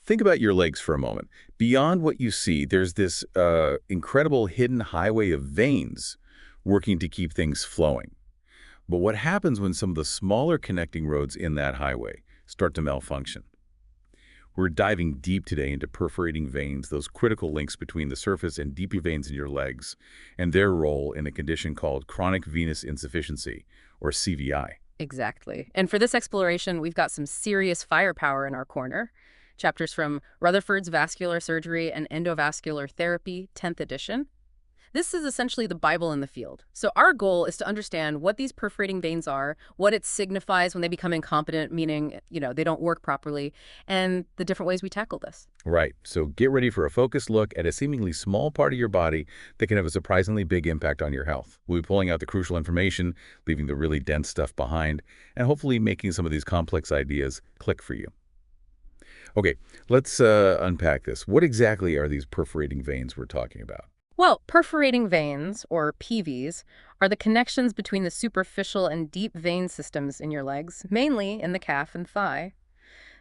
Think about your legs for a moment. Beyond what you see, there's this incredible hidden highway of veins working to keep things flowing. But what happens when some of the smaller connecting roads in that highway start to malfunction? We're diving deep today into perforating veins, those critical links between the surface and deeper veins in your legs, and their role in a condition called chronic venous insufficiency, or CVI. Exactly. And for this exploration, we've got some serious firepower in our corner. Chapters from Rutherford's Vascular Surgery and Endovascular Therapy, 10th edition. This is essentially the Bible in the field. So our goal is to understand what these perforating veins are, what it signifies when they become incompetent, meaning, they don't work properly, and the different ways we tackle this. Right. So get ready for a focused look at a seemingly small part of your body that can have a surprisingly big impact on your health. We'll be pulling out the crucial information, leaving the really dense stuff behind, and hopefully making some of these complex ideas click for you. Okay, let's unpack this. What exactly are these perforating veins we're talking about? Well, perforating veins, or PVs, are the connections between the superficial and deep vein systems in your legs, mainly in the calf and thigh.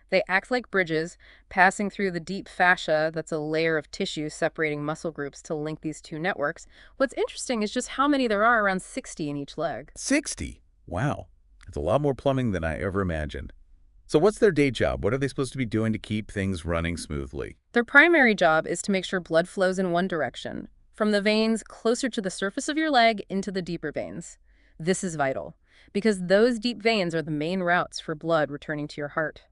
They act like bridges, passing through the deep fascia that's a layer of tissue separating muscle groups to link these two networks. What's interesting is just how many there are, around 60 in each leg. 60? Wow. That's a lot more plumbing than I ever imagined. So what's their day job? What are they supposed to be doing to keep things running smoothly? Their primary job is to make sure blood flows in one direction, from the veins closer to the surface of your leg into the deeper veins. This is vital, because those deep veins are the main routes for blood returning to your heart.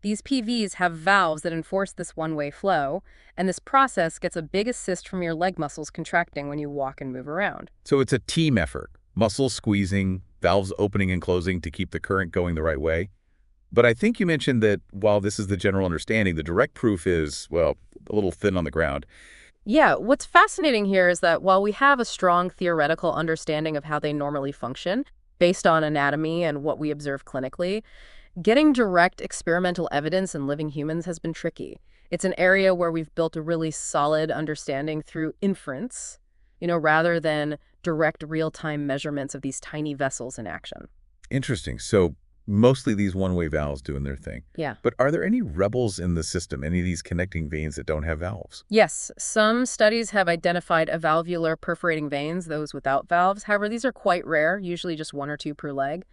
These PVs have valves that enforce this one-way flow, and this process gets a big assist from your leg muscles contracting when you walk and move around. So it's a team effort, muscles squeezing, valves opening and closing to keep the current going the right way. But I think you mentioned that while this is the general understanding, the direct proof is, well, a little thin on the ground. Yeah, what's fascinating here is that while we have a strong theoretical understanding of how they normally function, based on anatomy and what we observe clinically, getting direct experimental evidence in living humans has been tricky. It's an area where we've built a really solid understanding through inference, rather than direct real-time measurements of these tiny vessels in action. Interesting. So mostly these one-way valves doing their thing. Yeah. But are there any rebels in the system, any of these connecting veins that don't have valves? Yes, some studies have identified avalvular perforating veins, those without valves. However, these are quite rare, usually just 1 or 2 per leg.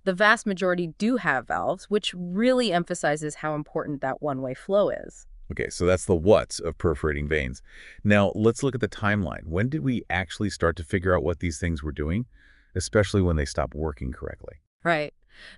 The vast majority do have valves, which really emphasizes how important that one-way flow is. Okay, so that's the what's of perforating veins. Now, let's look at the timeline. When did we actually start to figure out what these things were doing, especially when they stopped working correctly? Right.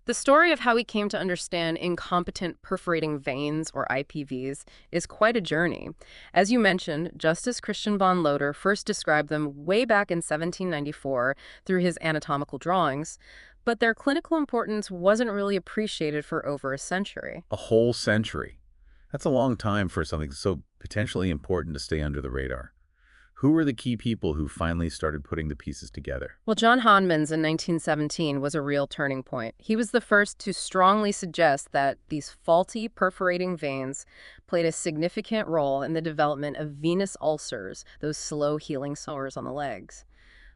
The story of how we came to understand incompetent perforating veins, or IPVs, is quite a journey. As you mentioned, Justus Christian von Loder first described them way back in 1794 through his anatomical drawings, but their clinical importance wasn't really appreciated for over a century. A whole century. That's a long time for something so potentially important to stay under the radar. Who were the key people who finally started putting the pieces together? Well, John Hahnemann's in 1917 was a real turning point. He was the first to strongly suggest that these faulty perforating veins played a significant role in the development of venous ulcers, those slow-healing sores on the legs.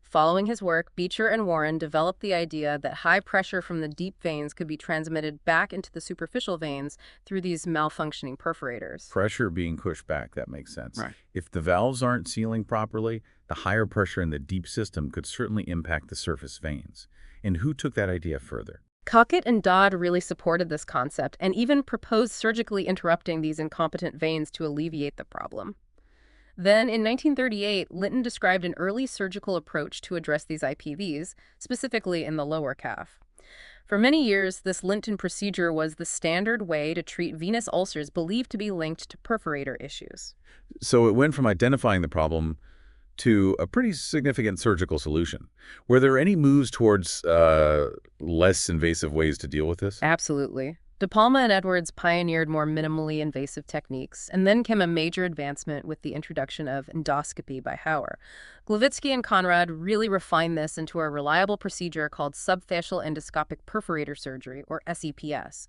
Following his work, Beecher and Warren developed the idea that high pressure from the deep veins could be transmitted back into the superficial veins through these malfunctioning perforators. Pressure being pushed back, that makes sense. Right. If the valves aren't sealing properly, the higher pressure in the deep system could certainly impact the surface veins. And who took that idea further? Cockett and Dodd really supported this concept and even proposed surgically interrupting these incompetent veins to alleviate the problem. Then, in 1938, Linton described an early surgical approach to address these IPVs, specifically in the lower calf. For many years, this Linton procedure was the standard way to treat venous ulcers believed to be linked to perforator issues. So it went from identifying the problem to a pretty significant surgical solution. Were there any moves towards less invasive ways to deal with this? Absolutely. De Palma and Edwards pioneered more minimally invasive techniques, and then came a major advancement with the introduction of endoscopy by Hauer. Glavitsky and Conrad really refined this into a reliable procedure called subfascial endoscopic perforator surgery, or SEPS.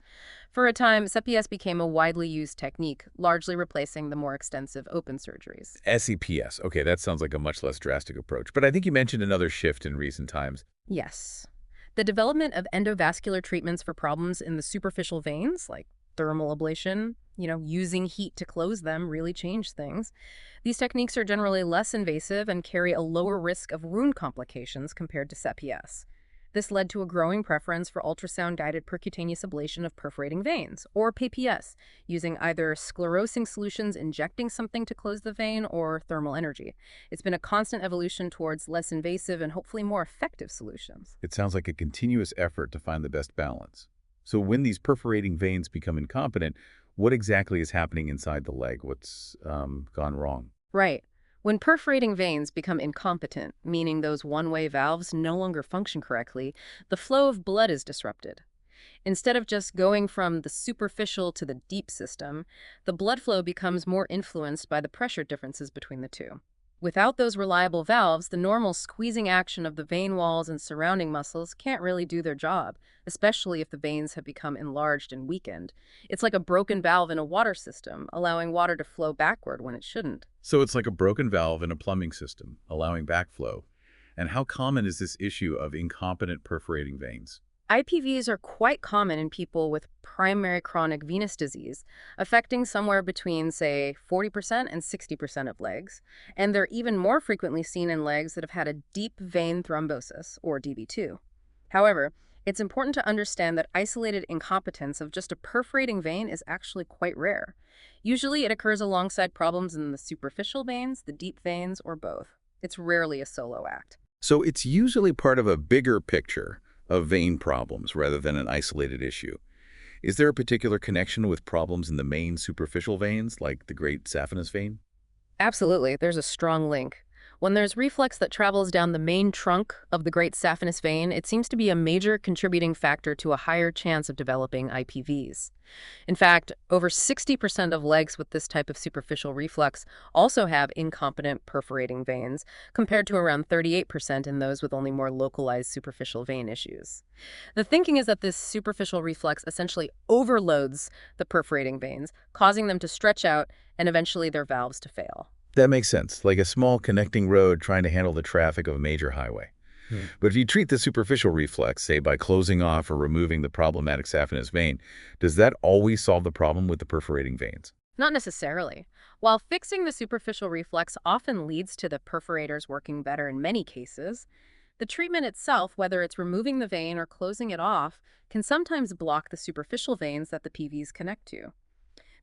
For a time, SEPS became a widely used technique, largely replacing the more extensive open surgeries. SEPS. Okay, that sounds like a much less drastic approach. But I think you mentioned another shift in recent times. Yes. The development of endovascular treatments for problems in the superficial veins, like thermal ablation, using heat to close them really changed things. These techniques are generally less invasive and carry a lower risk of wound complications compared to CPS. This led to a growing preference for ultrasound-guided percutaneous ablation of perforating veins, or PPS, using either sclerosing solutions injecting something to close the vein or thermal energy. It's been a constant evolution towards less invasive and hopefully more effective solutions. It sounds like a continuous effort to find the best balance. So when these perforating veins become incompetent, what exactly is happening inside the leg? What's gone wrong? Right. When perforating veins become incompetent, meaning those one-way valves no longer function correctly, the flow of blood is disrupted. Instead of just going from the superficial to the deep system, the blood flow becomes more influenced by the pressure differences between the two. Without those reliable valves, the normal squeezing action of the vein walls and surrounding muscles can't really do their job, especially if the veins have become enlarged and weakened. It's like a broken valve in a water system, allowing water to flow backward when it shouldn't. So it's like a broken valve in a plumbing system, allowing backflow. And how common is this issue of incompetent perforating veins? IPVs are quite common in people with primary chronic venous disease, affecting somewhere between, say, 40% and 60% of legs, and they're even more frequently seen in legs that have had a deep vein thrombosis, or DV2. However, it's important to understand that isolated incompetence of just a perforating vein is actually quite rare. Usually it occurs alongside problems in the superficial veins, the deep veins, or both. It's rarely a solo act. So it's usually part of a bigger picture of vein problems rather than an isolated issue. Is there a particular connection with problems in the main superficial veins, like the great saphenous vein? Absolutely, there's a strong link. When there's reflux that travels down the main trunk of the great saphenous vein, it seems to be a major contributing factor to a higher chance of developing IPVs. In fact, over 60% of legs with this type of superficial reflux also have incompetent perforating veins, compared to around 38% in those with only more localized superficial vein issues. The thinking is that this superficial reflux essentially overloads the perforating veins, causing them to stretch out and eventually their valves to fail. That makes sense, like a small connecting road trying to handle the traffic of a major highway. But if you treat the superficial reflux, say by closing off or removing the problematic saphenous vein, does that always solve the problem with the perforating veins? Not necessarily. While fixing the superficial reflux often leads to the perforators working better in many cases, the treatment itself, whether it's removing the vein or closing it off, can sometimes block the superficial veins that the PVs connect to.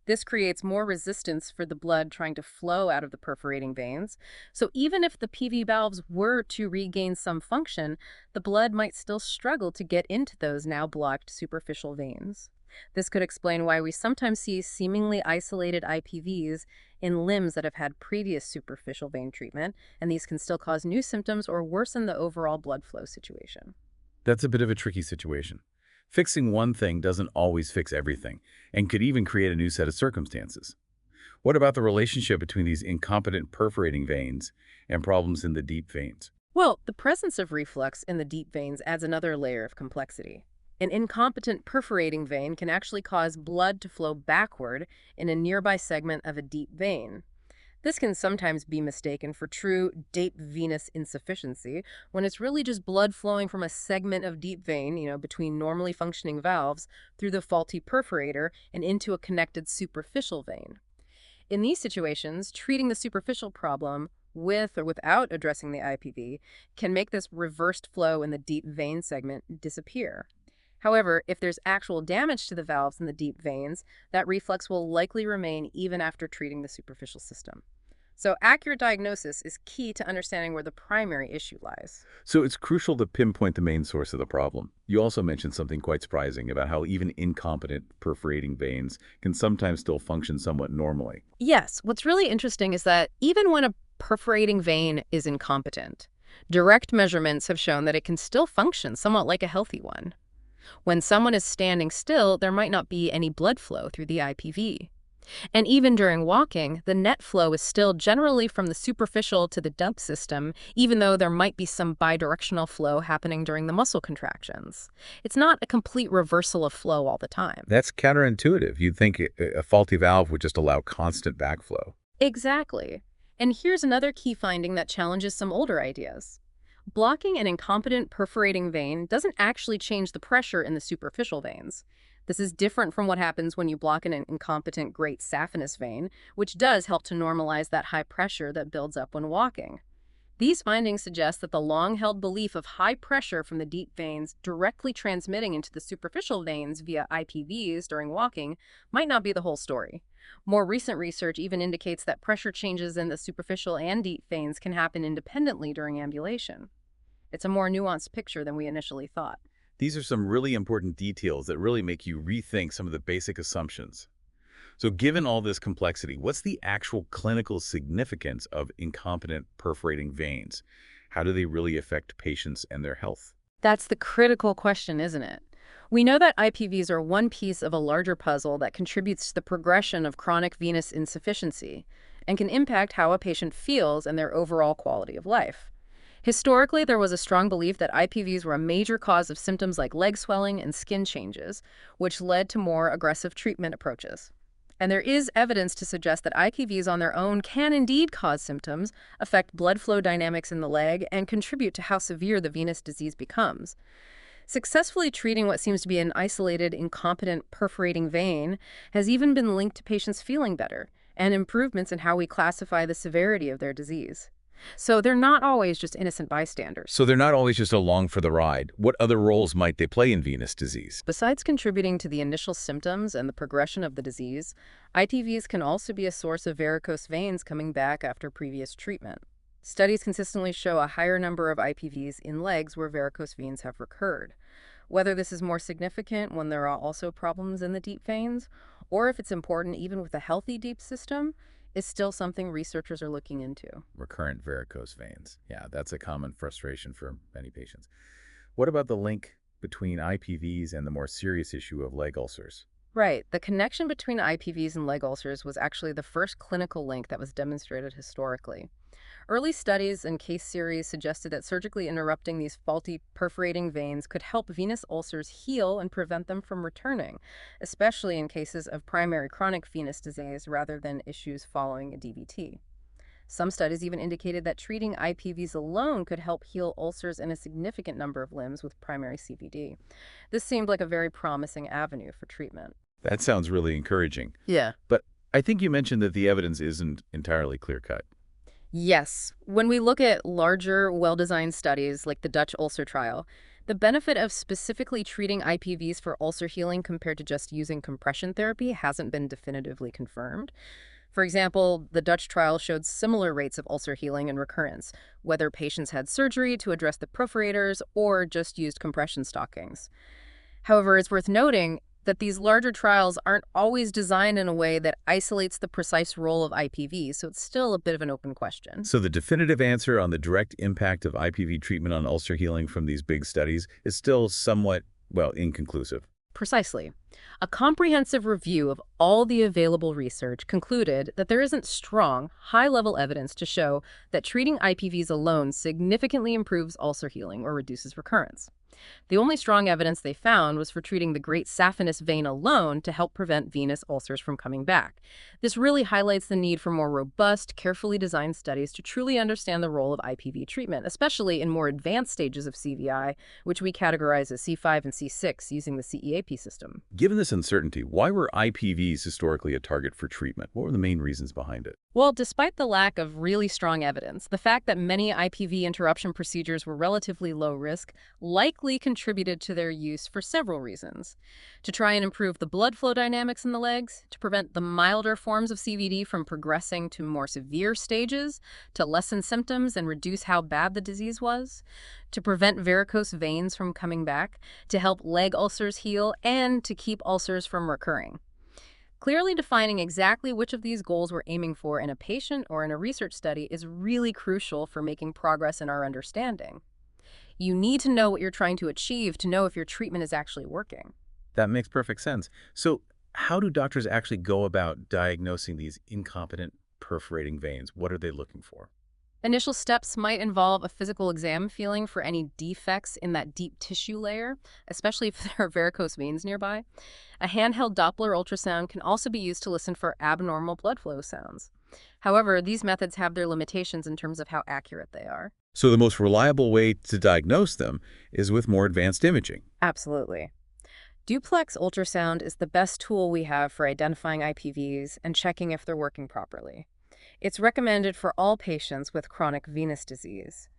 This creates more resistance for the blood trying to flow out of the perforating veins. So even if the PV valves were to regain some function, the blood might still struggle to get into those now blocked superficial veins. This could explain why we sometimes see seemingly isolated IPVs in limbs that have had previous superficial vein treatment, and these can still cause new symptoms or worsen the overall blood flow situation. That's a bit of a tricky situation. Fixing one thing doesn't always fix everything, and could even create a new set of circumstances. What about the relationship between these incompetent perforating veins and problems in the deep veins? Well, the presence of reflux in the deep veins adds another layer of complexity. An incompetent perforating vein can actually cause blood to flow backward in a nearby segment of a deep vein. This can sometimes be mistaken for true deep venous insufficiency, when it's really just blood flowing from a segment of deep vein, between normally functioning valves, through the faulty perforator and into a connected superficial vein. In these situations, treating the superficial problem with or without addressing the IPV can make this reversed flow in the deep vein segment disappear. However, if there's actual damage to the valves in the deep veins, that reflux will likely remain even after treating the superficial system. So accurate diagnosis is key to understanding where the primary issue lies. So it's crucial to pinpoint the main source of the problem. You also mentioned something quite surprising about how even incompetent perforating veins can sometimes still function somewhat normally. Yes, what's really interesting is that even when a perforating vein is incompetent, direct measurements have shown that it can still function somewhat like a healthy one. When someone is standing still, there might not be any blood flow through the IPV. And even during walking, the net flow is still generally from the superficial to the dump system, even though there might be some bidirectional flow happening during the muscle contractions. It's not a complete reversal of flow all the time. That's counterintuitive. You'd think a faulty valve would just allow constant backflow. Exactly. And here's another key finding that challenges some older ideas. Blocking an incompetent perforating vein doesn't actually change the pressure in the superficial veins. This is different from what happens when you block an incompetent great saphenous vein, which does help to normalize that high pressure that builds up when walking. These findings suggest that the long-held belief of high pressure from the deep veins directly transmitting into the superficial veins via IPVs during walking might not be the whole story. More recent research even indicates that pressure changes in the superficial and deep veins can happen independently during ambulation. It's a more nuanced picture than we initially thought. These are some really important details that really make you rethink some of the basic assumptions. So given all this complexity, what's the actual clinical significance of incompetent perforating veins? How do they really affect patients and their health? That's the critical question, isn't it? We know that IPVs are one piece of a larger puzzle that contributes to the progression of chronic venous insufficiency and can impact how a patient feels and their overall quality of life. Historically, there was a strong belief that IPVs were a major cause of symptoms like leg swelling and skin changes, which led to more aggressive treatment approaches. And there is evidence to suggest that IPVs on their own can indeed cause symptoms, affect blood flow dynamics in the leg, and contribute to how severe the venous disease becomes. Successfully treating what seems to be an isolated, incompetent perforating vein has even been linked to patients feeling better and improvements in how we classify the severity of their disease. So they're not always just innocent bystanders. So they're not always just along for the ride. What other roles might they play in venous disease? Besides contributing to the initial symptoms and the progression of the disease, IPVs can also be a source of varicose veins coming back after previous treatment. Studies consistently show a higher number of IPVs in legs where varicose veins have recurred. Whether this is more significant when there are also problems in the deep veins, or if it's important even with a healthy deep system, is still something researchers are looking into. Recurrent varicose veins. Yeah, that's a common frustration for many patients. What about the link between IPVs and the more serious issue of leg ulcers? Right. The connection between IPVs and leg ulcers was actually the first clinical link that was demonstrated historically. Early studies and case series suggested that surgically interrupting these faulty perforating veins could help venous ulcers heal and prevent them from returning, especially in cases of primary chronic venous disease rather than issues following a DVT. Some studies even indicated that treating IPVs alone could help heal ulcers in a significant number of limbs with primary CVD. This seemed like a very promising avenue for treatment. That sounds really encouraging. Yeah. But I think you mentioned that the evidence isn't entirely clear-cut. Yes. When we look at larger, well-designed studies like the Dutch ulcer trial, the benefit of specifically treating IPVs for ulcer healing compared to just using compression therapy hasn't been definitively confirmed. For example, the Dutch trial showed similar rates of ulcer healing and recurrence, whether patients had surgery to address the perforators or just used compression stockings. However, it's worth noting that these larger trials aren't always designed in a way that isolates the precise role of IPV, so it's still a bit of an open question. So the definitive answer on the direct impact of IPV treatment on ulcer healing from these big studies is still somewhat, well, inconclusive. Precisely. A comprehensive review of all the available research concluded that there isn't strong, high-level evidence to show that treating IPVs alone significantly improves ulcer healing or reduces recurrence. The only strong evidence they found was for treating the great saphenous vein alone to help prevent venous ulcers from coming back. This really highlights the need for more robust, carefully designed studies to truly understand the role of IPV treatment, especially in more advanced stages of CVI, which we categorize as C5 and C6 using the CEAP system. Given this uncertainty, why were IPVs historically a target for treatment? What were the main reasons behind it? Well, despite the lack of really strong evidence, the fact that many IPV interruption procedures were relatively low risk likely contributed to their use for several reasons. To try and improve the blood flow dynamics in the legs, to prevent the milder forms of CVD from progressing to more severe stages, to lessen symptoms and reduce how bad the disease was, to prevent varicose veins from coming back, to help leg ulcers heal, and to keep ulcers from recurring. Clearly defining exactly which of these goals we're aiming for in a patient or in a research study is really crucial for making progress in our understanding. You need to know what you're trying to achieve to know if your treatment is actually working. That makes perfect sense. So how do doctors actually go about diagnosing these incompetent perforating veins? What are they looking for? Initial steps might involve a physical exam feeling for any defects in that deep tissue layer, especially if there are varicose veins nearby. A handheld Doppler ultrasound can also be used to listen for abnormal blood flow sounds. However, these methods have their limitations in terms of how accurate they are. So the most reliable way to diagnose them is with more advanced imaging. Absolutely. Duplex ultrasound is the best tool we have for identifying IPVs and checking if they're working properly. It's recommended for all patients with chronic venous disease.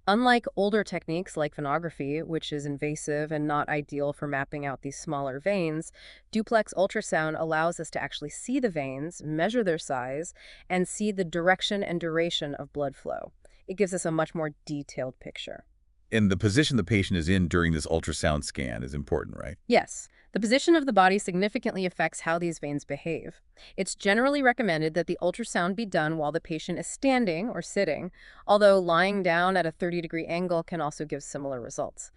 Unlike older techniques like venography, which is invasive and not ideal for mapping out these smaller veins, duplex ultrasound allows us to actually see the veins, measure their size, and see the direction and duration of blood flow. It gives us a much more detailed picture. And the position the patient is in during this ultrasound scan is important, right? Yes, the position of the body significantly affects how these veins behave. It's generally recommended that the ultrasound be done while the patient is standing or sitting, although lying down at a 30-degree angle can also give similar results.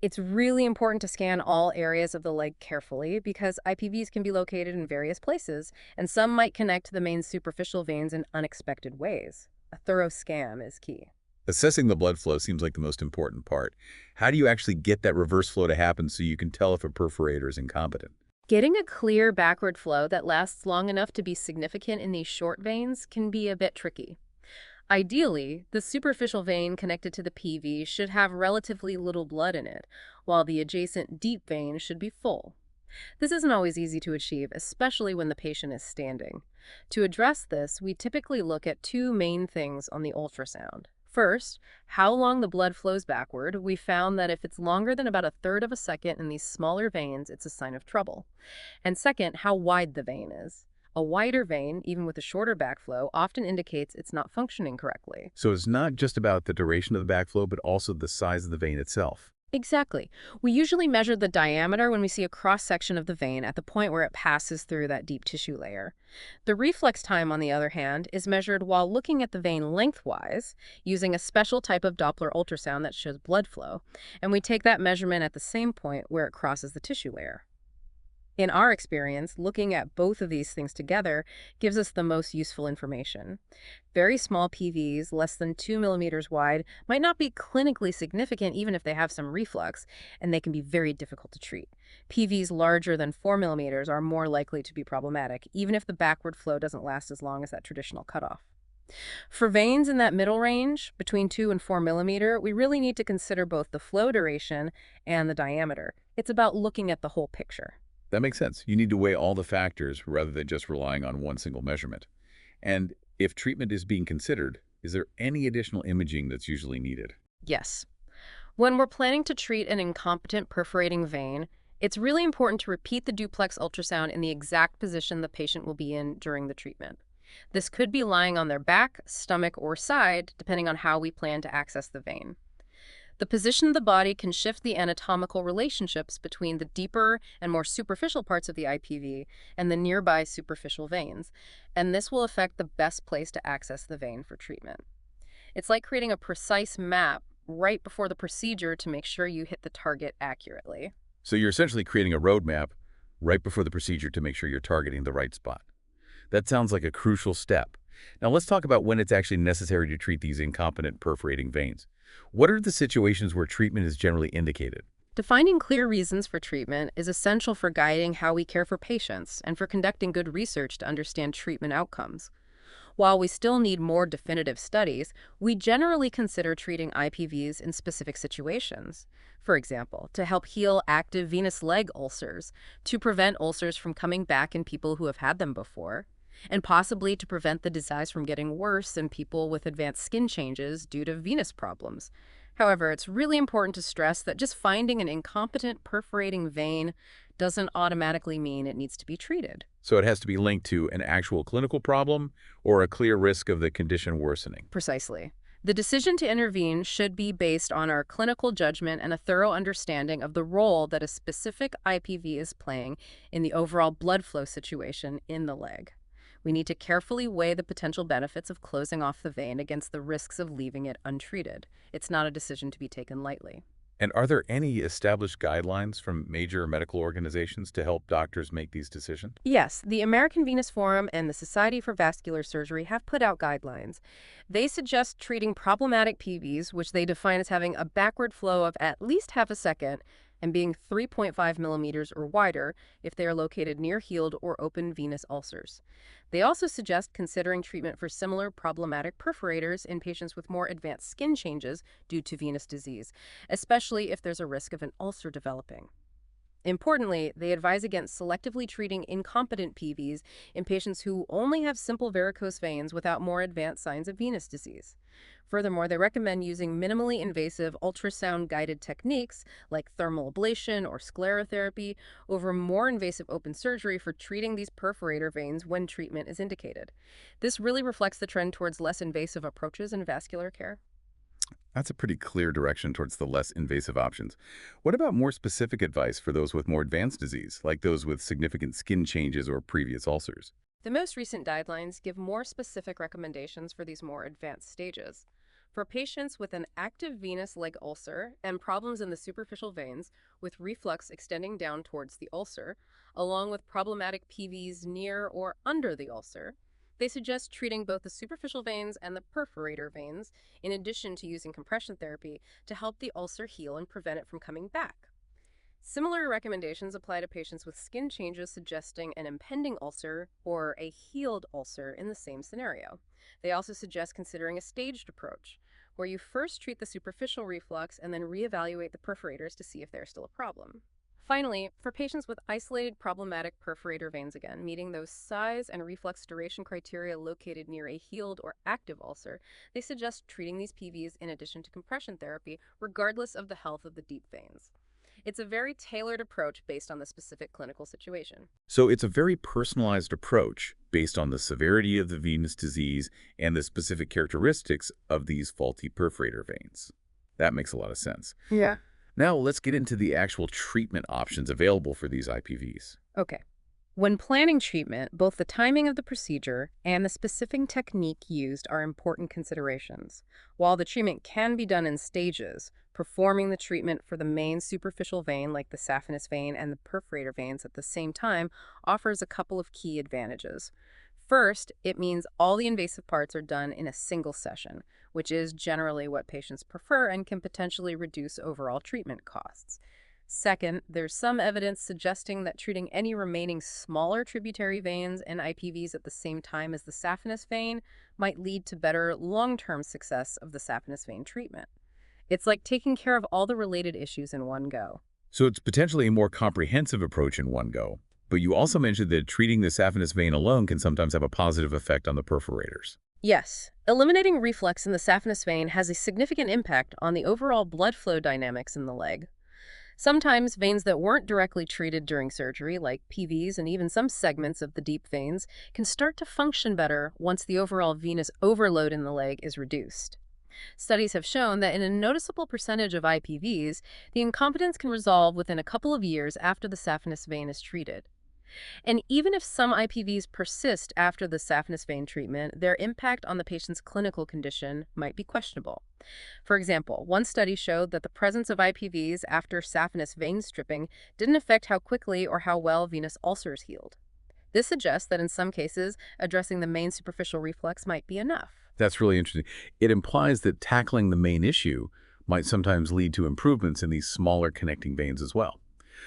It's really important to scan all areas of the leg carefully because IPVs can be located in various places, and some might connect to the main superficial veins in unexpected ways. A thorough scan is key. Assessing the blood flow seems like the most important part. How do you actually get that reverse flow to happen so you can tell if a perforator is incompetent? Getting a clear backward flow that lasts long enough to be significant in these short veins can be a bit tricky. Ideally, the superficial vein connected to the PV should have relatively little blood in it, while the adjacent deep vein should be full. This isn't always easy to achieve, especially when the patient is standing. To address this, we typically look at two main things on the ultrasound. First, how long the blood flows backward. We found that if it's longer than about a third of a second in these smaller veins, it's a sign of trouble. And second, how wide the vein is. A wider vein, even with a shorter backflow, often indicates it's not functioning correctly. So it's not just about the duration of the backflow, but also the size of the vein itself. Exactly. We usually measure the diameter when we see a cross-section of the vein at the point where it passes through that deep tissue layer. The reflex time, on the other hand, is measured while looking at the vein lengthwise using a special type of Doppler ultrasound that shows blood flow, and we take that measurement at the same point where it crosses the tissue layer. In our experience, looking at both of these things together gives us the most useful information. Very small PVs, less than 2 millimeters wide, might not be clinically significant even if they have some reflux, and they can be very difficult to treat. PVs larger than 4 millimeters are more likely to be problematic, even if the backward flow doesn't last as long as that traditional cutoff. For veins in that middle range, between 2 and 4 millimeter, we really need to consider both the flow duration and the diameter. It's about looking at the whole picture. That makes sense. You need to weigh all the factors rather than just relying on one single measurement. And if treatment is being considered, is there any additional imaging that's usually needed? Yes. When we're planning to treat an incompetent perforating vein, it's really important to repeat the duplex ultrasound in the exact position the patient will be in during the treatment. This could be lying on their back, stomach, or side, depending on how we plan to access the vein. The position of the body can shift the anatomical relationships between the deeper and more superficial parts of the IPV and the nearby superficial veins, and this will affect the best place to access the vein for treatment. It's like creating a precise map right before the procedure to make sure you hit the target accurately. So you're essentially creating a roadmap right before the procedure to make sure you're targeting the right spot. That sounds like a crucial step. Now let's talk about when it's actually necessary to treat these incompetent perforating veins. What are the situations where treatment is generally indicated? Defining clear reasons for treatment is essential for guiding how we care for patients and for conducting good research to understand treatment outcomes. While we still need more definitive studies, we generally consider treating IPVs in specific situations. For example, to help heal active venous leg ulcers, to prevent ulcers from coming back in people who have had them before, and possibly to prevent the disease from getting worse in people with advanced skin changes due to venous problems. However, it's really important to stress that just finding an incompetent perforating vein doesn't automatically mean it needs to be treated. So it has to be linked to an actual clinical problem or a clear risk of the condition worsening. Precisely. The decision to intervene should be based on our clinical judgment and a thorough understanding of the role that a specific IPV is playing in the overall blood flow situation in the leg. We need to carefully weigh the potential benefits of closing off the vein against the risks of leaving it untreated. It's not a decision to be taken lightly. And are there any established guidelines from major medical organizations to help doctors make these decisions? Yes, the American Venous Forum and the Society for Vascular Surgery have put out guidelines. They suggest treating problematic PVs, which they define as having a backward flow of at least half a second and being 3.5 millimeters or wider if they are located near healed or open venous ulcers. They also suggest considering treatment for similar problematic perforators in patients with more advanced skin changes due to venous disease, especially if there's a risk of an ulcer developing. Importantly, they advise against selectively treating incompetent PVs in patients who only have simple varicose veins without more advanced signs of venous disease. Furthermore, they recommend using minimally invasive ultrasound-guided techniques like thermal ablation or sclerotherapy over more invasive open surgery for treating these perforator veins when treatment is indicated. This really reflects the trend towards less invasive approaches in vascular care. That's a pretty clear direction towards the less invasive options. What about more specific advice for those with more advanced disease, like those with significant skin changes or previous ulcers? The most recent guidelines give more specific recommendations for these more advanced stages. For patients with an active venous leg ulcer and problems in the superficial veins, with reflux extending down towards the ulcer, along with problematic PVs near or under the ulcer, they suggest treating both the superficial veins and the perforator veins, in addition to using compression therapy to help the ulcer heal and prevent it from coming back. Similar recommendations apply to patients with skin changes suggesting an impending ulcer or a healed ulcer in the same scenario. They also suggest considering a staged approach, where you first treat the superficial reflux and then reevaluate the perforators to see if they're still a problem. Finally, for patients with isolated problematic perforator veins again, meeting those size and reflux duration criteria located near a healed or active ulcer, they suggest treating these PVs in addition to compression therapy, regardless of the health of the deep veins. It's a very tailored approach based on the specific clinical situation. So it's a very personalized approach based on the severity of the venous disease and the specific characteristics of these faulty perforator veins. That makes a lot of sense. Yeah. Now let's get into the actual treatment options available for these IPVs. Okay. When planning treatment, both the timing of the procedure and the specific technique used are important considerations. While the treatment can be done in stages, performing the treatment for the main superficial vein, like the saphenous vein and the perforator veins at the same time, offers a couple of key advantages. First, it means all the invasive parts are done in a single session, which is generally what patients prefer and can potentially reduce overall treatment costs. Second, there's some evidence suggesting that treating any remaining smaller tributary veins and IPVs at the same time as the saphenous vein might lead to better long-term success of the saphenous vein treatment. It's like taking care of all the related issues in one go. So it's potentially a more comprehensive approach in one go. But you also mentioned that treating the saphenous vein alone can sometimes have a positive effect on the perforators. Yes, eliminating reflux in the saphenous vein has a significant impact on the overall blood flow dynamics in the leg. Sometimes veins that weren't directly treated during surgery, like PVs and even some segments of the deep veins, can start to function better once the overall venous overload in the leg is reduced. Studies have shown that in a noticeable percentage of IPVs, the incompetence can resolve within a couple of years after the saphenous vein is treated. And even if some IPVs persist after the saphenous vein treatment, their impact on the patient's clinical condition might be questionable. For example, one study showed that the presence of IPVs after saphenous vein stripping didn't affect how quickly or how well venous ulcers healed. This suggests that in some cases, addressing the main superficial reflux might be enough. That's really interesting. It implies that tackling the main issue might sometimes lead to improvements in these smaller connecting veins as well.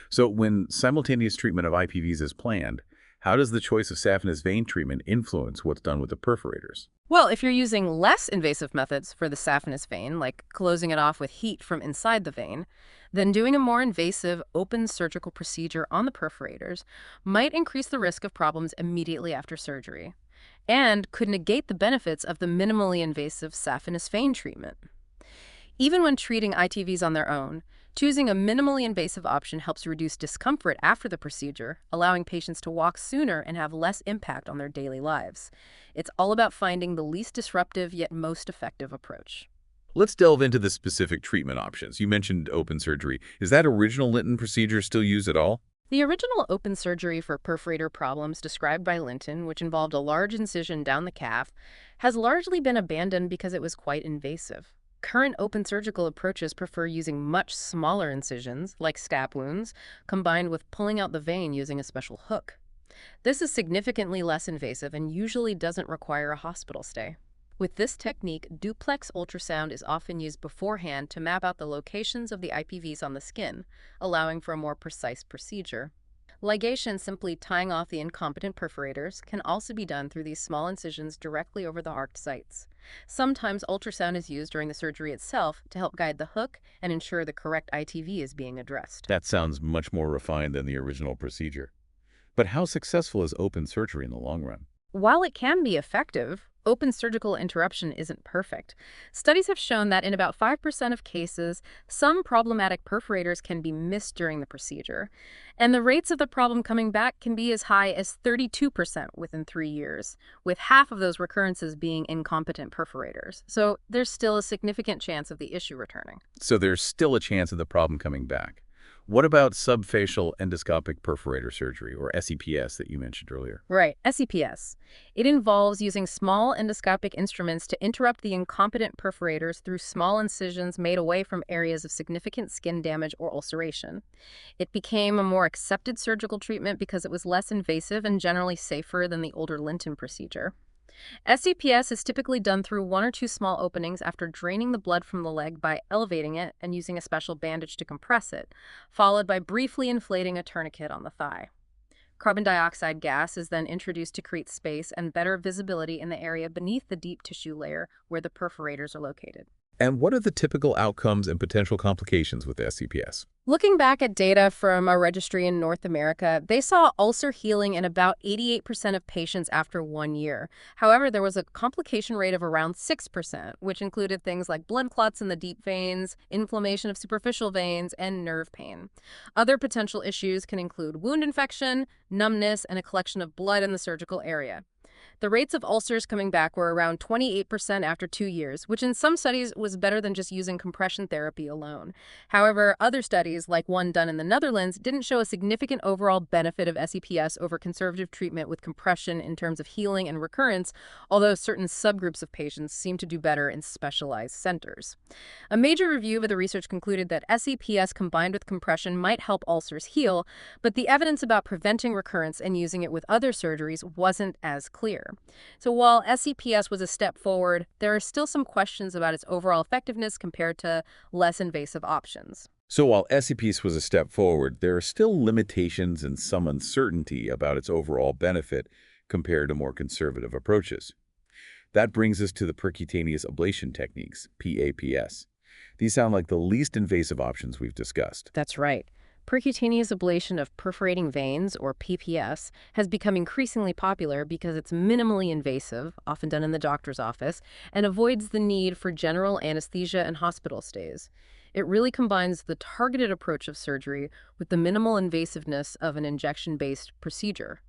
So when simultaneous treatment of IPVs is planned, how does the choice of saphenous vein treatment influence what's done with the perforators? Well, if you're using less invasive methods for the saphenous vein, like closing it off with heat from inside the vein, then doing a more invasive open surgical procedure on the perforators might increase the risk of problems immediately after surgery and could negate the benefits of the minimally invasive saphenous vein treatment. Even when treating ITVs on their own, choosing a minimally invasive option helps reduce discomfort after the procedure, allowing patients to walk sooner and have less impact on their daily lives. It's all about finding the least disruptive yet most effective approach. Let's delve into the specific treatment options. You mentioned open surgery. Is that original Linton procedure still used at all? The original open surgery for perforator problems described by Linton, which involved a large incision down the calf, has largely been abandoned because it was quite invasive. Current open surgical approaches prefer using much smaller incisions, like stab wounds, combined with pulling out the vein using a special hook. This is significantly less invasive and usually doesn't require a hospital stay. With this technique, duplex ultrasound is often used beforehand to map out the locations of the IPVs on the skin, allowing for a more precise procedure. Ligation, simply tying off the incompetent perforators, can also be done through these small incisions directly over the arced sites. Sometimes ultrasound is used during the surgery itself to help guide the hook and ensure the correct ITV is being addressed. That sounds much more refined than the original procedure. But how successful is open surgery in the long run? While it can be effective, open surgical interruption isn't perfect. Studies have shown that in about 5% of cases, some problematic perforators can be missed during the procedure, and the rates of the problem coming back can be as high as 32% within 3 years, with half of those recurrences being incompetent perforators. So there's still a significant chance of the issue returning. So there's still a chance of the problem coming back. What about subfacial endoscopic perforator surgery, or SEPS, that you mentioned earlier? Right, SEPS. It involves using small endoscopic instruments to interrupt the incompetent perforators through small incisions made away from areas of significant skin damage or ulceration. It became a more accepted surgical treatment because it was less invasive and generally safer than the older Linton procedure. SEPS is typically done through 1 or 2 small openings after draining the blood from the leg by elevating it and using a special bandage to compress it, followed by briefly inflating a tourniquet on the thigh. Carbon dioxide gas is then introduced to create space and better visibility in the area beneath the deep tissue layer where the perforators are located. And what are the typical outcomes and potential complications with SEPS? Looking back at data from a registry in North America, they saw ulcer healing in about 88% of patients after 1 year. However, there was a complication rate of around 6%, which included things like blood clots in the deep veins, inflammation of superficial veins, and nerve pain. Other potential issues can include wound infection, numbness, and a collection of blood in the surgical area. The rates of ulcers coming back were around 28% after 2 years, which in some studies was better than just using compression therapy alone. However, other studies, like one done in the Netherlands, didn't show a significant overall benefit of SEPS over conservative treatment with compression in terms of healing and recurrence, although certain subgroups of patients seem to do better in specialized centers. A major review of the research concluded that SEPS combined with compression might help ulcers heal, but the evidence about preventing recurrence and using it with other surgeries wasn't as clear. So while SEPS was a step forward, there are still some questions about its overall effectiveness compared to less invasive options. So while SEPS was a step forward, there are still limitations and some uncertainty about its overall benefit compared to more conservative approaches. That brings us to the percutaneous ablation techniques, PAPS. These sound like the least invasive options we've discussed. That's right. Percutaneous ablation of perforating veins, or PPS, has become increasingly popular because it's minimally invasive, often done in the doctor's office, and avoids the need for general anesthesia and hospital stays. It really combines the targeted approach of surgery with the minimal invasiveness of an injection-based procedure.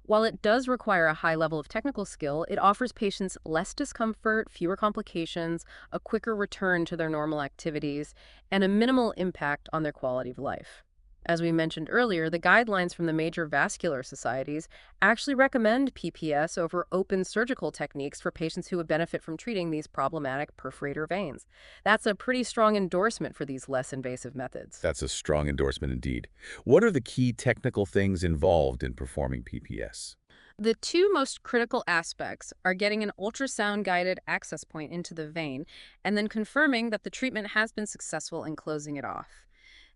While it does require a high level of technical skill, it offers patients less discomfort, fewer complications, a quicker return to their normal activities, and a minimal impact on their quality of life. As we mentioned earlier, the guidelines from the major vascular societies actually recommend PPS over open surgical techniques for patients who would benefit from treating these problematic perforator veins. That's a pretty strong endorsement for these less invasive methods. That's a strong endorsement indeed. What are the key technical things involved in performing PPS? The two most critical aspects are getting an ultrasound-guided access point into the vein and then confirming that the treatment has been successful in closing it off.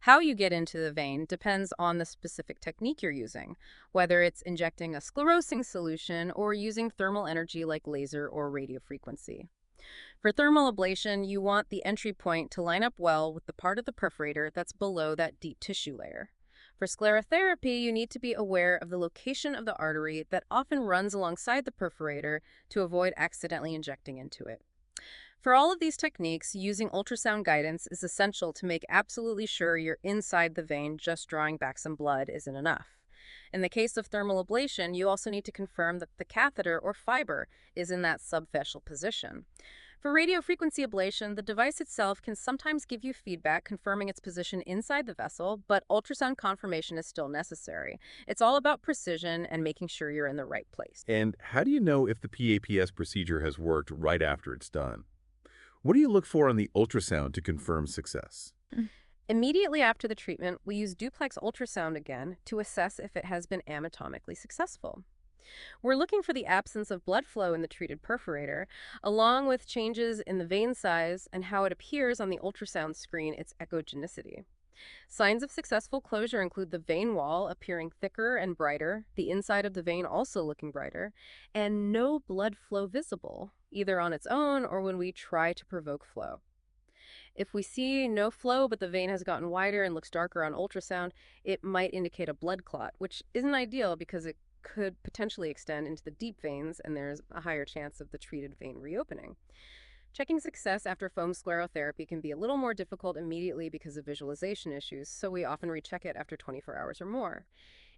How you get into the vein depends on the specific technique you're using, whether it's injecting a sclerosing solution or using thermal energy like laser or radiofrequency. For thermal ablation, you want the entry point to line up well with the part of the perforator that's below that deep tissue layer. For sclerotherapy, you need to be aware of the location of the artery that often runs alongside the perforator to avoid accidentally injecting into it. For all of these techniques, using ultrasound guidance is essential to make absolutely sure you're inside the vein. Just drawing back some blood isn't enough. In the case of thermal ablation, you also need to confirm that the catheter or fiber is in that subfascial position. For radiofrequency ablation, the device itself can sometimes give you feedback confirming its position inside the vessel, but ultrasound confirmation is still necessary. It's all about precision and making sure you're in the right place. And how do you know if the PAPS procedure has worked right after it's done? What do you look for on the ultrasound to confirm success? Immediately after the treatment, we use duplex ultrasound again to assess if it has been anatomically successful. We're looking for the absence of blood flow in the treated perforator, along with changes in the vein size and how it appears on the ultrasound screen, its echogenicity. Signs of successful closure include the vein wall appearing thicker and brighter, the inside of the vein also looking brighter, and no blood flow visible, either on its own or when we try to provoke flow. If we see no flow but the vein has gotten wider and looks darker on ultrasound, it might indicate a blood clot, which isn't ideal because it could potentially extend into the deep veins and there's a higher chance of the treated vein reopening. Checking success after foam sclerotherapy can be a little more difficult immediately because of visualization issues, so we often recheck it after 24 hours or more.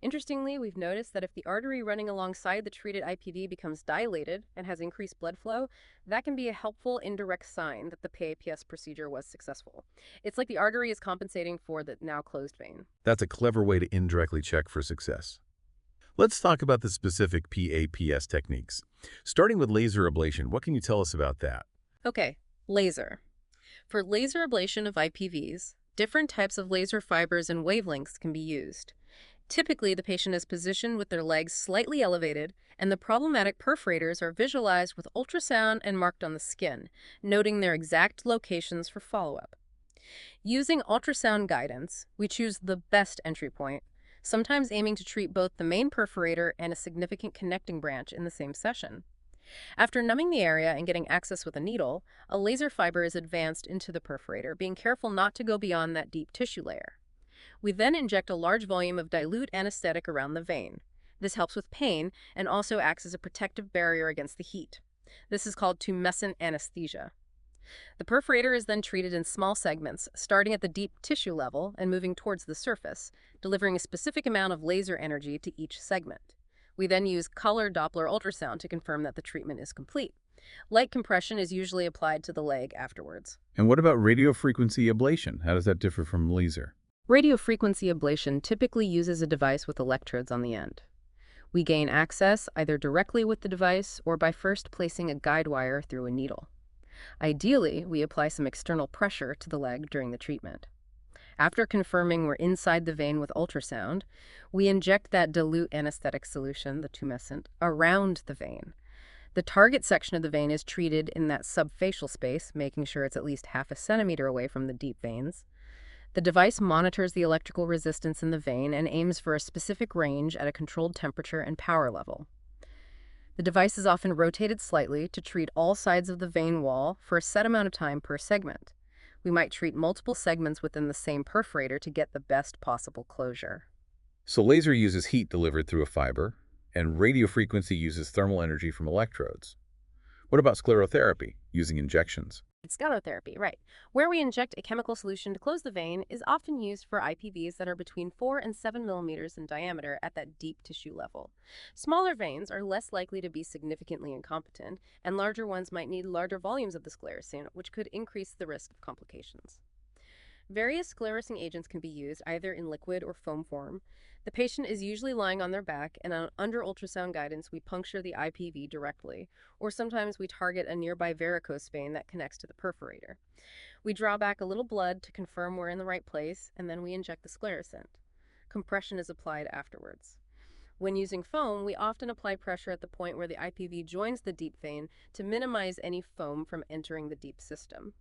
Interestingly, we've noticed that if the artery running alongside the treated IPV becomes dilated and has increased blood flow, that can be a helpful indirect sign that the PAPS procedure was successful. It's like the artery is compensating for the now closed vein. That's a clever way to indirectly check for success. Let's talk about the specific PAPS techniques. Starting with laser ablation, what can you tell us about that? Okay, laser. For laser ablation of IPVs, different types of laser fibers and wavelengths can be used. Typically, the patient is positioned with their legs slightly elevated, and the problematic perforators are visualized with ultrasound and marked on the skin, noting their exact locations for follow-up. Using ultrasound guidance, we choose the best entry point, sometimes aiming to treat both the main perforator and a significant connecting branch in the same session. After numbing the area and getting access with a needle, a laser fiber is advanced into the perforator, being careful not to go beyond that deep tissue layer. We then inject a large volume of dilute anesthetic around the vein. This helps with pain and also acts as a protective barrier against the heat. This is called tumescent anesthesia. The perforator is then treated in small segments, starting at the deep tissue level and moving towards the surface, delivering a specific amount of laser energy to each segment. We then use color Doppler ultrasound to confirm that the treatment is complete. Light compression is usually applied to the leg afterwards. And what about radiofrequency ablation? How does that differ from laser? Radiofrequency ablation typically uses a device with electrodes on the end. We gain access either directly with the device or by first placing a guide wire through a needle. Ideally, we apply some external pressure to the leg during the treatment. After confirming we're inside the vein with ultrasound, we inject that dilute anesthetic solution, the tumescent, around the vein. The target section of the vein is treated in that subfacial space, making sure it's at least half a centimeter away from the deep veins. The device monitors the electrical resistance in the vein and aims for a specific range at a controlled temperature and power level. The device is often rotated slightly to treat all sides of the vein wall for a set amount of time per segment. We might treat multiple segments within the same perforator to get the best possible closure. So laser uses heat delivered through a fiber, and radiofrequency uses thermal energy from electrodes. What about sclerotherapy, using injections? Sclerotherapy, right, where we inject a chemical solution to close the vein, is often used for IPVs that are between 4 and 7 millimeters in diameter at that deep tissue level. Smaller veins are less likely to be significantly incompetent, and larger ones might need larger volumes of the sclerosant, which could increase the risk of complications. Various sclerosing agents can be used either in liquid or foam form. The patient is usually lying on their back, and under ultrasound guidance, we puncture the IPV directly, or sometimes we target a nearby varicose vein that connects to the perforator. We draw back a little blood to confirm we're in the right place, and then we inject the sclerosant. Compression is applied afterwards. When using foam, we often apply pressure at the point where the IPV joins the deep vein to minimize any foam from entering the deep system.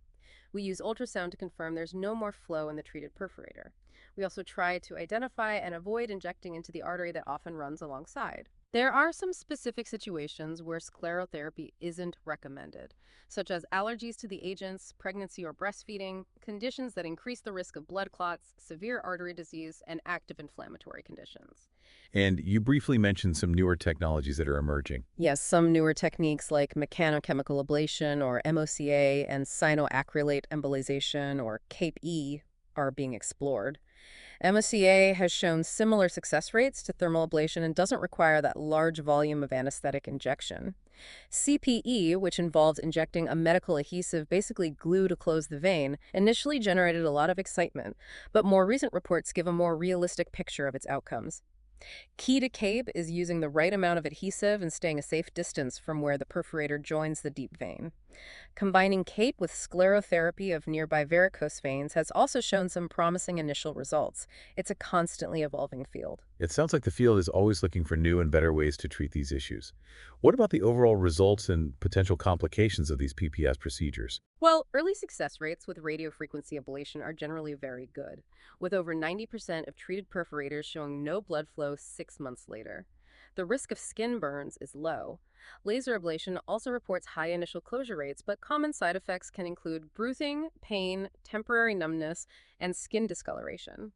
We use ultrasound to confirm there's no more flow in the treated perforator. We also try to identify and avoid injecting into the artery that often runs alongside. There are some specific situations where sclerotherapy isn't recommended, such as allergies to the agents, pregnancy or breastfeeding, conditions that increase the risk of blood clots, severe artery disease, and active inflammatory conditions. And you briefly mentioned some newer technologies that are emerging. Yes, some newer techniques like mechanochemical ablation or MOCA and cyanoacrylate embolization or CAPE are being explored. MOCA has shown similar success rates to thermal ablation and doesn't require that large volume of anesthetic injection. CPE, which involves injecting a medical adhesive, basically glue to close the vein, initially generated a lot of excitement, but more recent reports give a more realistic picture of its outcomes. Key to CAPE is using the right amount of adhesive and staying a safe distance from where the perforator joins the deep vein. Combining CAPE with sclerotherapy of nearby varicose veins has also shown some promising initial results. It's a constantly evolving field. It sounds like the field is always looking for new and better ways to treat these issues. What about the overall results and potential complications of these PPS procedures? Well, early success rates with radiofrequency ablation are generally very good, with over 90% of treated perforators showing no blood flow 6 months later. The risk of skin burns is low. Laser ablation also reports high initial closure rates, but common side effects can include bruising, pain, temporary numbness, and skin discoloration.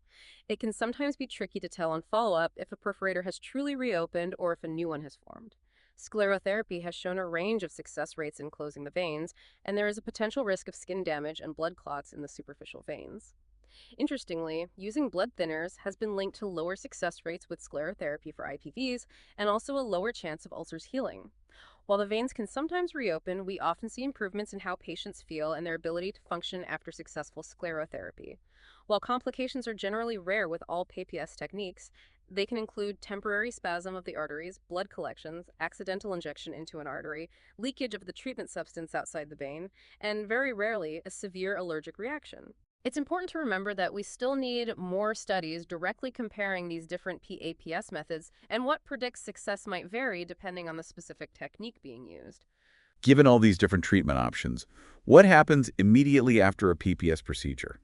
It can sometimes be tricky to tell on follow-up if a perforator has truly reopened or if a new one has formed. Sclerotherapy has shown a range of success rates in closing the veins, and there is a potential risk of skin damage and blood clots in the superficial veins. Interestingly, using blood thinners has been linked to lower success rates with sclerotherapy for IPVs and also a lower chance of ulcers healing. While the veins can sometimes reopen, we often see improvements in how patients feel and their ability to function after successful sclerotherapy. While complications are generally rare with all PPS techniques, they can include temporary spasm of the arteries, blood collections, accidental injection into an artery, leakage of the treatment substance outside the vein, and very rarely a severe allergic reaction. It's important to remember that we still need more studies directly comparing these different PAPS methods, and what predicts success might vary depending on the specific technique being used. Given all these different treatment options, what happens immediately after a PPS procedure?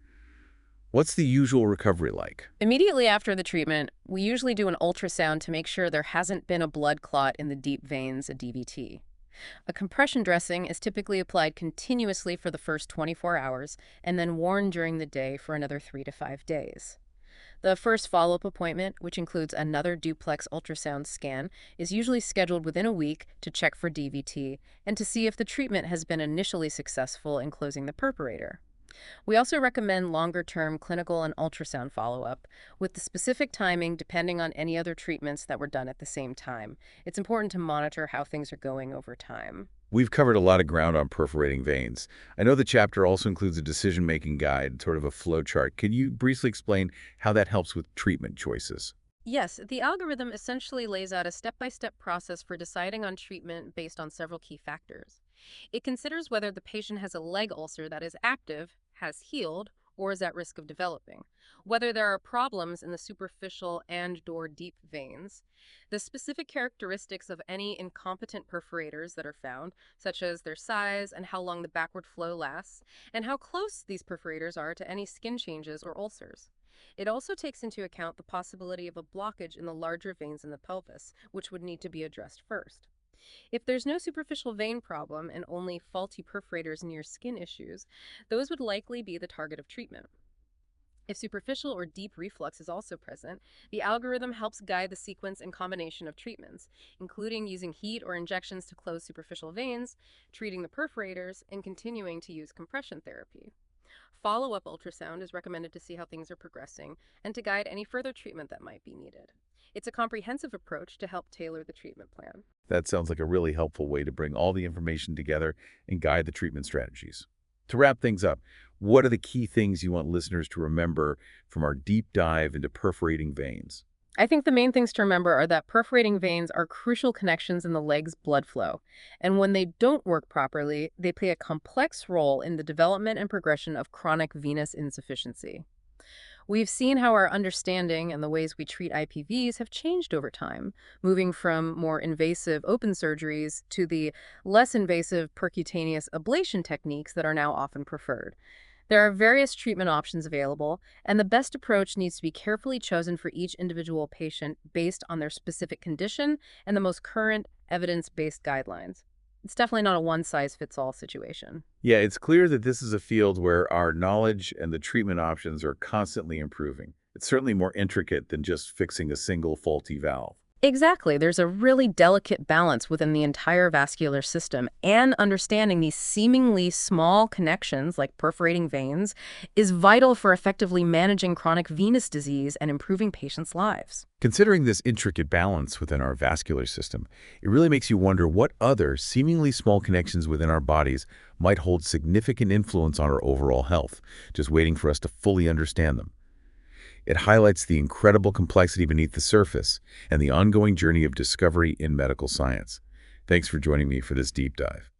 What's the usual recovery like? Immediately after the treatment, we usually do an ultrasound to make sure there hasn't been a blood clot in the deep veins, a DVT. A compression dressing is typically applied continuously for the first 24 hours and then worn during the day for another 3 to 5 days. The first follow-up appointment, which includes another duplex ultrasound scan, is usually scheduled within a week to check for DVT and to see if the treatment has been initially successful in closing the perforator. We also recommend longer-term clinical and ultrasound follow-up, with the specific timing depending on any other treatments that were done at the same time. It's important to monitor how things are going over time. We've covered a lot of ground on perforating veins. I know the chapter also includes a decision-making guide, sort of a flow chart. Can you briefly explain how that helps with treatment choices? Yes, the algorithm essentially lays out a step-by-step process for deciding on treatment based on several key factors. It considers whether the patient has a leg ulcer that is active, has healed, or is at risk of developing, whether there are problems in the superficial and/or deep veins, the specific characteristics of any incompetent perforators that are found, such as their size and how long the backward flow lasts, and how close these perforators are to any skin changes or ulcers. It also takes into account the possibility of a blockage in the larger veins in the pelvis, which would need to be addressed first. If there's no superficial vein problem and only faulty perforators near skin issues, those would likely be the target of treatment. If superficial or deep reflux is also present, the algorithm helps guide the sequence and combination of treatments, including using heat or injections to close superficial veins, treating the perforators, and continuing to use compression therapy. Follow-up ultrasound is recommended to see how things are progressing and to guide any further treatment that might be needed. It's a comprehensive approach to help tailor the treatment plan. That sounds like a really helpful way to bring all the information together and guide the treatment strategies. To wrap things up, what are the key things you want listeners to remember from our deep dive into perforating veins? I think the main things to remember are that perforating veins are crucial connections in the leg's blood flow, and when they don't work properly, they play a complex role in the development and progression of chronic venous insufficiency. We've seen how our understanding and the ways we treat IPVs have changed over time, moving from more invasive open surgeries to the less invasive percutaneous ablation techniques that are now often preferred. There are various treatment options available, and the best approach needs to be carefully chosen for each individual patient based on their specific condition and the most current evidence-based guidelines. It's definitely not a one-size-fits-all situation. Yeah, it's clear that this is a field where our knowledge and the treatment options are constantly improving. It's certainly more intricate than just fixing a single faulty valve. Exactly. There's a really delicate balance within the entire vascular system, and understanding these seemingly small connections, like perforating veins, is vital for effectively managing chronic venous disease and improving patients' lives. Considering this intricate balance within our vascular system, it really makes you wonder what other seemingly small connections within our bodies might hold significant influence on our overall health, just waiting for us to fully understand them. It highlights the incredible complexity beneath the surface and the ongoing journey of discovery in medical science. Thanks for joining me for this deep dive.